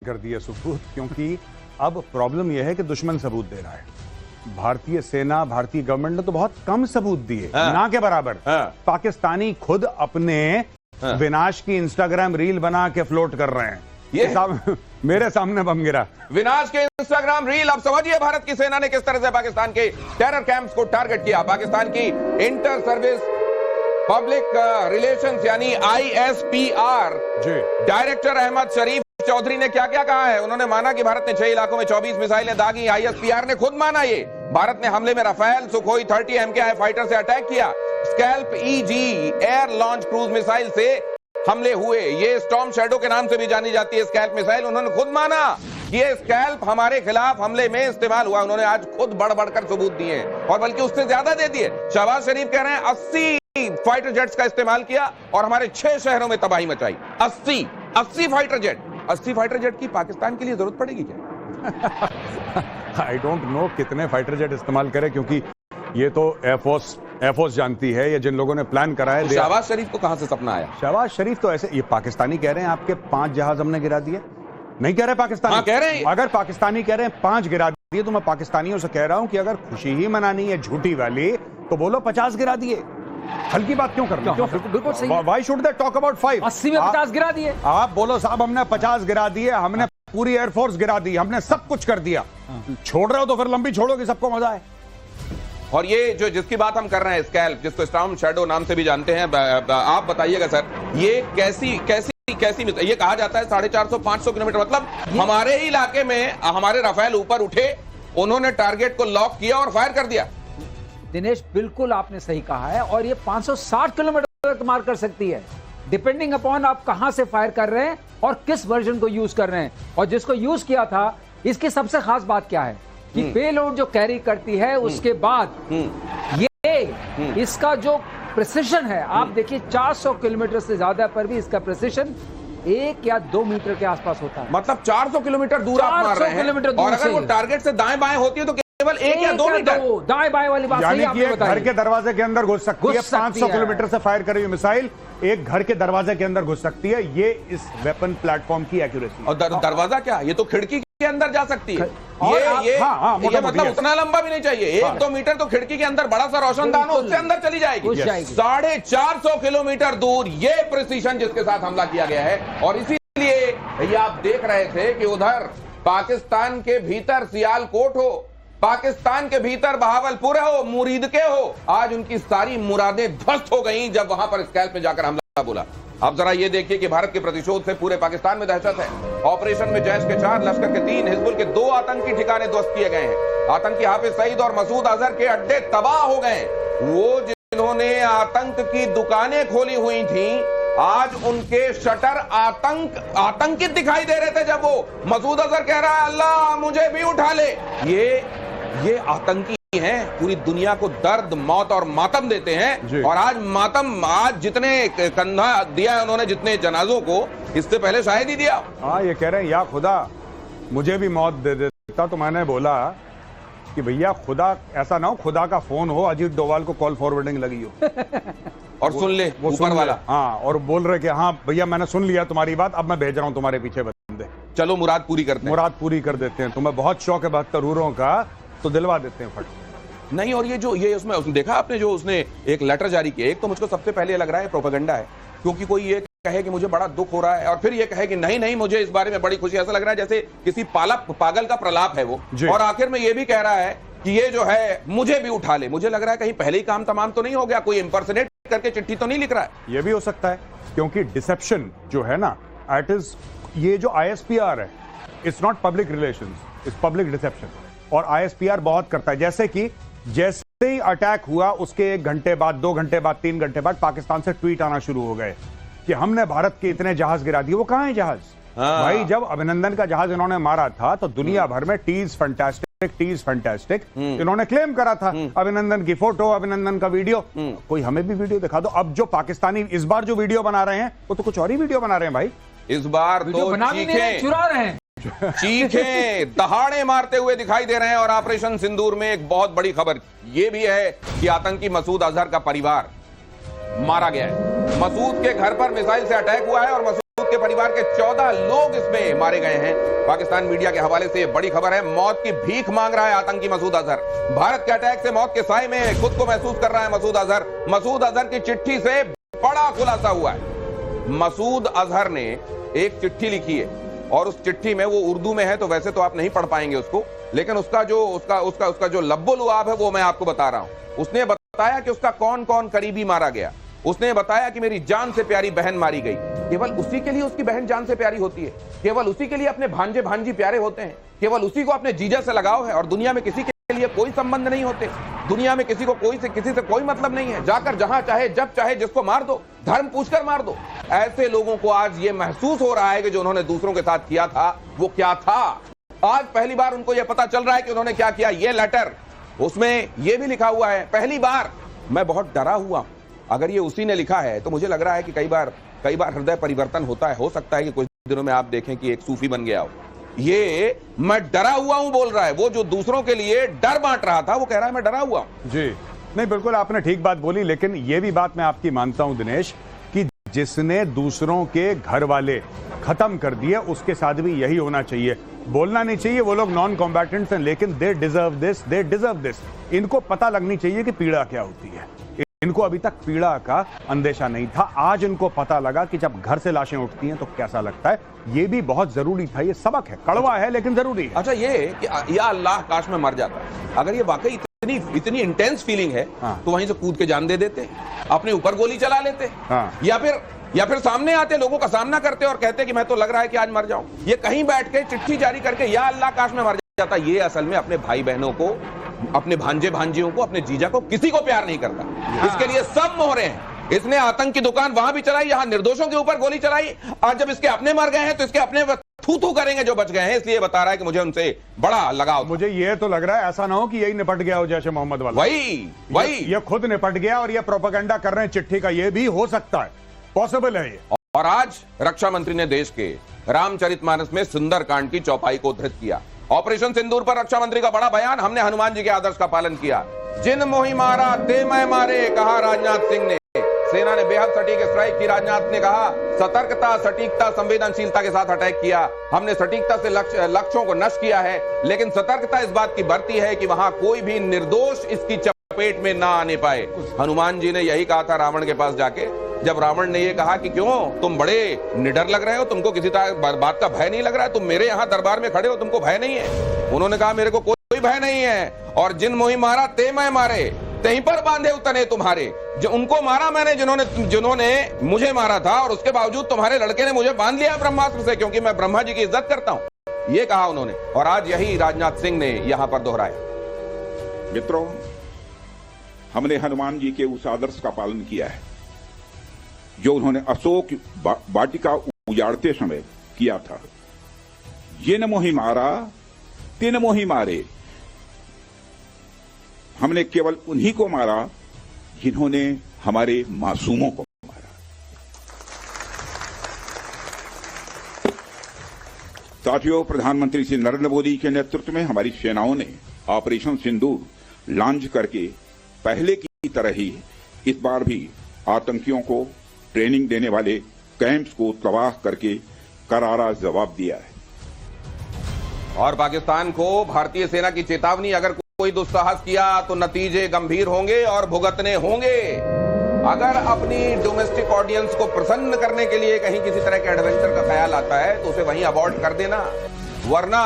कर दिया सबूत, क्योंकि अब प्रॉब्लम यह है कि दुश्मन सबूत दे रहा है। भारतीय सेना, भारतीय गवर्नमेंट ने तो बहुत कम सबूत दिए, ना के बराबर। पाकिस्तानी खुद अपने विनाश की इंस्टाग्राम रील बना के फ्लोट कर रहे हैं। ये मेरे सामने बम गिरा। विनाश के इंस्टाग्राम रील। अब समझिए भारत की सेना ने किस तरह से पाकिस्तान के टेरर कैंप्स को टारगेट किया। पाकिस्तान की इंटर सर्विस पब्लिक रिलेशंस यानी ISPR डायरेक्टर अहमद शरीफ चौधरी ने क्या क्या कहा है। उन्होंने माना कि भारत ने 6 इलाकों में 24 मिसाइलें दागी। ISPR ने खुद माना ये भारत ने हमले में राफेल, सुखोई 30 MKI फाइटर से अटैक किया। Scalp EG air launch cruise missile से हमले हुए। ये स्टॉर्म शैडो के नाम से भी जानी जाती है स्कैल्प मिसाइल। उन्होंने खुद माना ये स्कैल्प हमारे खिलाफ हमले में इस्तेमाल हुआ। उन्होंने आज खुद बढ़ बढ़कर सबूत दिए और बल्कि उससे ज्यादा दे दिए। शहबाज शरीफ कह रहे हैं 80 फाइटर जेट्स का इस्तेमाल किया और हमारे 6 शहरों में तबाही मचाई। 80 फाइटर जेट। 80 फाइटर जेट की पाकिस्तान के लिए जरूरत पड़ेगी क्या? आई डोंट नो कितने फाइटर जेट इस्तेमाल करें, क्योंकि ये तो एयरफोर्स जानती है। ये जिन लोगों ने प्लान करा है। शहबाज शरीफ को कहां से सपना आया? शहबाज शरीफ तो ऐसे, ये पाकिस्तानी कह रहे हैं आपके 5 जहाज हमने गिरा दिए। नहीं कह रहे पाकिस्तानी। हाँ, कह रहे हैं। अगर पाकिस्तानी कह रहे हैं 5 गिरा दिए, तो मैं पाकिस्तानियों से कह रहा हूं कि अगर खुशी ही मनानी है झूठी वाली, तो बोलो 50 गिरा दिए। हल्की बात क्यों करना? बिल्कुल सही। Why should they talk about 5? 80 में 50 गिरा दिए। आप बोलो साहब हमने 50 गिरा दिए, हमने पूरी एयरफोर्स गिरा दी, हमने सब कुछ कर दिया। छोड़ रहे हो तो फिर लंबी छोड़ो कि सबको मजा है। और ये जो जिसकी बात हम कर रहे हैं स्कैल्प, जिसको स्टॉर्म शैडो नाम से भी जानते हैं, आप बताइएगा सर ये कैसी ये कहा जाता है 450-500 किलोमीटर, मतलब हमारे ही इलाके में हमारे राफेल ऊपर उठे, उन्होंने टारगेट को लॉक किया और फायर कर दिया। दिनेश बिल्कुल आपने सही कहा है। और ये 560 किलोमीटर तक मार कर सकती है, डिपेंडिंग अपॉन आप कहां से फायर कर रहे हैं और किस वर्जन को यूज कर रहे हैं। और जिसको यूज किया था, इसकी सबसे खास बात क्या है कि पेलोड जो कैरी करती है, उसके बाद ये इसका जो प्रिसिशन है, आप देखिए 400 किलोमीटर से ज्यादा पर भी इसका प्रिसिशन 1 या 2 मीटर के आसपास होता है। मतलब 400 किलोमीटर दूर आप मार रहे हैं। और अगर वो टारगेट से दाएं बाएं होती है तो केवल 1 या 2 मीटर। दाएं बाएं वाली बात सही आपने बताई। घर के दरवाजे के अंदर घुस सकती है। 500 किलोमीटर से फायर करी हुई मिसाइल एक घर के दरवाजे के अंदर घुस सकती है। ये इस वेपन प्लेटफॉर्म की एक्यूरेसी। और दरवाजा क्या, ये तो खिड़की के अंदर जा सकती है। ये मतलब उतना लंबा भी नहीं चाहिए, 1-2 मीटर तो खिड़की के अंदर बड़ा सा रोशनदान हो, उससे अंदर चली जाएगी। 450 किलोमीटर दूर ये प्रिसीजन जिसके साथ हमला किया गया है। और इसीलिए ये आप देख रहे थे कि उधर पाकिस्तान के भीतर सियालकोट हो, पाकिस्तान के भीतर बहावलपुर हो, मुरीद के हो, आज उनकी सारी मुरादें ध्वस्त हो गई जब वहां पर स्कैल्प में जाकर हमला बोला। अब जरा ये देखिए कि भारत के प्रतिशोध से पूरे पाकिस्तान में दहशत है। ऑपरेशन में जैश के 4, लश्कर के 3, हिजबुल के 2 आतंकी ठिकाने ध्वस्त किए गए हैं। आतंकी हाफिज सईद और मसूद अजहर के अड्डे तबाह हो गए। वो जिन्होंने आतंक की दुकानें खोली हुई थी, आज उनके शटर आतंकित दिखाई दे रहे थे। जब वो मसूद अजहर कह रहा है अल्लाह मुझे भी उठा ले, ये आतंकी हैं, पूरी दुनिया को दर्द, मौत और मातम देते हैं। और आज जितने कंधा दिया है उन्होंने, जितने जनाजों को, इससे पहले शायद ही दिया। हाँ, ये कह रहे हैं या खुदा मुझे भी मौत दे देता। तो मैंने बोला कि भैया खुदा ऐसा ना हो, खुदा का फोन हो, अजीत डोभाल को कॉल फॉरवर्डिंग लगी हो और सुन ले वो ऊपर वाला। हाँ, और बोल रहे कि हाँ भैया मैंने सुन लिया तुम्हारी बात, अब मैं भेज रहा हूँ तुम्हारे पीछे बंदे, चलो मुराद पूरी करते हैं। मुराद पूरी कर देते हैं। तुम्हें बहुत शौक है 72 हूरों का, तो दिलवा देते हैं फट। नहीं, और ये उसमें देखा आपने जो उसने एक लेटर जारी किया, एक तो मुझको सबसे पहले लग रहा है प्रोपेगेंडा है, क्योंकि कोई ये कहे कि मुझे बड़ा दुख हो रहा है और फिर ये कहे कि नहीं मुझे इस बारे में बड़ी खुशी। ऐसा लग रहा है जैसे किसी पागल का प्रलाप है वो। और आखिर में ये भी कह रहा है कि ये जो है मुझे भी उठा ले। मुझे लग रहा है कहीं पहले ही काम तमाम तो नहीं हो गया, कोई इंपर्सनेट करके चिट्ठी तो नहीं लिख रहा है। ये भी हो सकता है, क्योंकि डिसेप्शन जो है ना, इट इज, ये जो ISPR है, it's not public relations, it's public deception. और ISPR बहुत करता है। जैसे ही अटैक हुआ उसके 1 घंटे बाद, 2 घंटे बाद, 3 घंटे बाद पाकिस्तान से ट्वीट आना शुरू हो गए कि हमने भारत के इतने जहाज गिरा दिए। वो कहां है जहाज? भाई जब अभिनंदन का जहाज इन्होंने मारा था तो दुनिया भर में टीज फैंटास्टिक इन्होंने क्लेम करा था। अभिनंदन की फोटो, अभिनंदन का वीडियो, कोई हमें भी वीडियो दिखा दो। अब जो पाकिस्तानी इस बार जो वीडियो बना रहे हैं वो तो कुछ और ही वीडियो बना रहे हैं भाई। इस बार तो चुरा रहे हैं, चीखें दहाड़े मारते हुए दिखाई दे रहे हैं। और ऑपरेशन सिंदूर में एक बहुत बड़ी खबर यह भी है कि आतंकी मसूद अजहर का परिवार मारा गया है। मसूद के घर पर मिसाइल से अटैक हुआ है और मसूद के परिवार के 14 लोग इसमें मारे गए हैं। पाकिस्तान मीडिया के हवाले से बड़ी खबर है, मौत की भीख मांग रहा है आतंकी मसूद अजहर। भारत के अटैक से मौत के साए में खुद को महसूस कर रहा है मसूद अजहर। मसूद अजहर की चिट्ठी से बड़ा खुलासा हुआ है। मसूद अजहर ने एक चिट्ठी लिखी है और उस चिट्ठी में, वो उर्दू में है तो वैसे तो आप नहीं पढ़ पाएंगे उसको, लेकिन उसका जो लब्बो लुआब है वो मैं आपको बता रहा हूं। उसने बताया कि उसका कौन कौन करीबी मारा गया। उसने बताया कि मेरी जान से प्यारी बहन मारी गई। केवल उसी के लिए उसकी बहन जान से प्यारी होती है, केवल उसी के लिए अपने भांजे भांजी प्यारे होते हैं, केवल उसी को अपने जीजा से लगाव है और दुनिया में किसी के लिए कोई संबंध नहीं होते। दुनिया में किसी से कोई मतलब नहीं है। जाकर जहां चाहे जब चाहे जिसको मार दो, धर्म पूछकर मार दो। ऐसे लोगों को आज ये महसूस हो रहा है कि जो उन्होंने दूसरों के साथ किया था वो क्या था। आज पहली बार उनको यह पता चल रहा है कि उन्होंने क्या किया। ये लेटर, उसमें यह भी लिखा हुआ है, पहली बार मैं बहुत डरा हुआ। अगर ये उसी ने लिखा है तो मुझे लग रहा है कि कई बार हृदय परिवर्तन होता है। हो सकता है कि कुछ दिनों में आप देखें कि एक सूफी बन गया हो। ये मैं डरा हुआ हूं बोल रहा है। वो जो दूसरों के लिए डर बांट रहा था वो कह रहा है मैं डरा हुआ हूं। जी नहीं, बिल्कुल आपने ठीक बात बोली, लेकिन ये भी बात मैं आपकी मानता हूं दिनेश कि जिसने दूसरों के घर वाले खत्म कर दिए उसके साथ भी यही होना चाहिए। बोलना नहीं चाहिए वो लोग नॉन कॉम्बैटेंट्स हैं, लेकिन दे डिजर्व दिस। इनको पता लगनी चाहिए कि पीड़ा क्या होती है। इनको अभी तक पीड़ा का अंदेशा नहीं था, आज इनको पता लगा कि जब घर से लाशें उठती हैं तो कैसा लगता है। ये भी बहुत जरूरी था, ये सबक है, कड़वा है लेकिन जरूरी है। अच्छा, ये कि या अल्लाह काश में मर जाता। अगर ये वाकई इतनी इंटेंस फीलिंग है तो वहीं से कूद के जान दे देते, अपने ऊपर गोली चला लेते, या फिर सामने आते, लोगों का सामना करते और कहते कि मैं तो लग रहा है कि आज मर जाऊं। ये कहीं बैठ के चिट्ठी जारी करके या अल्लाह काश में मर जाता। ये असल में अपने भाई बहनों को, अपने भांजे भांजियों को, अपने जीजा को, किसी को प्यार नहीं करता। इसके लिए सब मोहरे हैं। इसने आतंक की दुकान वहां भी चलाई, यहां निर्दोषों के ऊपर गोली चलाई। आज जब इसके अपने मर गए हैं तो इसके अपने थू करेंगे जो बच गए हैं। इसलिए बता रहा है कि मुझे उनसे बड़ा लगाव। मुझे ये तो लग रहा है ऐसा ना हो कि यही निपट गया हो जैसे मोहम्मद वाला। वही ये खुद निपट गया और ये प्रोपेगेंडा कर रहे हैं चिट्ठी का। ये भी हो सकता है, पॉसिबल है ये। और आज रक्षा मंत्री ने देश के रामचरितमानस में सुंदरकांड की चौपाई को उद्धृत किया। ऑपरेशन सिंदूर पर रक्षा मंत्री का बड़ा बयान, हमने हनुमान जी के आदर्श का पालन किया। जिन मोहि मारा ते मैं मारे, कहा राजनाथ सिंह ने। सेना ने बेहद सटीक स्ट्राइक की। राजनाथ ने कहा सतर्कता, सटीकता, संवेदनशीलता के साथ अटैक किया। हमने सटीकता से लक्ष्यों को नष्ट किया है, लेकिन सतर्कता इस बात की बरती है कि वहां कोई भी निर्दोष इसकी चपेट में ना आने पाए। हनुमान जी ने यही कहा था रावण के पास जाके, जब रावण ने ये कहा कि क्यों तुम बड़े निडर लग रहे हो, तुमको किसी बात का भय नहीं लग रहा है, तुम मेरे यहाँ दरबार में खड़े हो, तुमको भय नहीं है। उन्होंने कहा मेरे को कोई भय नहीं है। और जिन मोहि मारा ते मैं मारे, तहीं पर बांधे उतने तुम्हारे। जो उनको मारा मैंने जिन्होंने मुझे मारा था, और उसके बावजूद तुम्हारे लड़के ने मुझे बांध लिया ब्रह्मास्त्र से, क्योंकि मैं ब्रह्मा जी की इज्जत करता हूं। ये कहा उन्होंने, और आज यही राजनाथ सिंह ने यहां पर दोहराया। मित्रों, हमने हनुमान जी के उस आदर्श का पालन किया है जो उन्होंने अशोक वाटिका उजाड़ते समय किया था। जिन मोहि मारा तिन मोहि मारे। हमने केवल उन्हीं को मारा जिन्होंने हमारे मासूमों को मारा। साथियों, प्रधानमंत्री श्री नरेंद्र मोदी के नेतृत्व में हमारी सेनाओं ने ऑपरेशन सिंदूर लॉन्च करके पहले की तरह ही इस बार भी आतंकियों को ट्रेनिंग देने वाले कैंप्स को तबाह करके करारा जवाब दिया है। और पाकिस्तान को भारतीय सेना की चेतावनी, अगर कोई दुस्साहस किया तो नतीजे गंभीर होंगे और भुगतने होंगे। अगर अपनी डोमेस्टिक ऑडियंस को प्रसन्न करने के लिए कहीं किसी तरह के एडवेंचर का ख्याल आता है तो उसे वहीं अबॉर्ट कर देना, वरना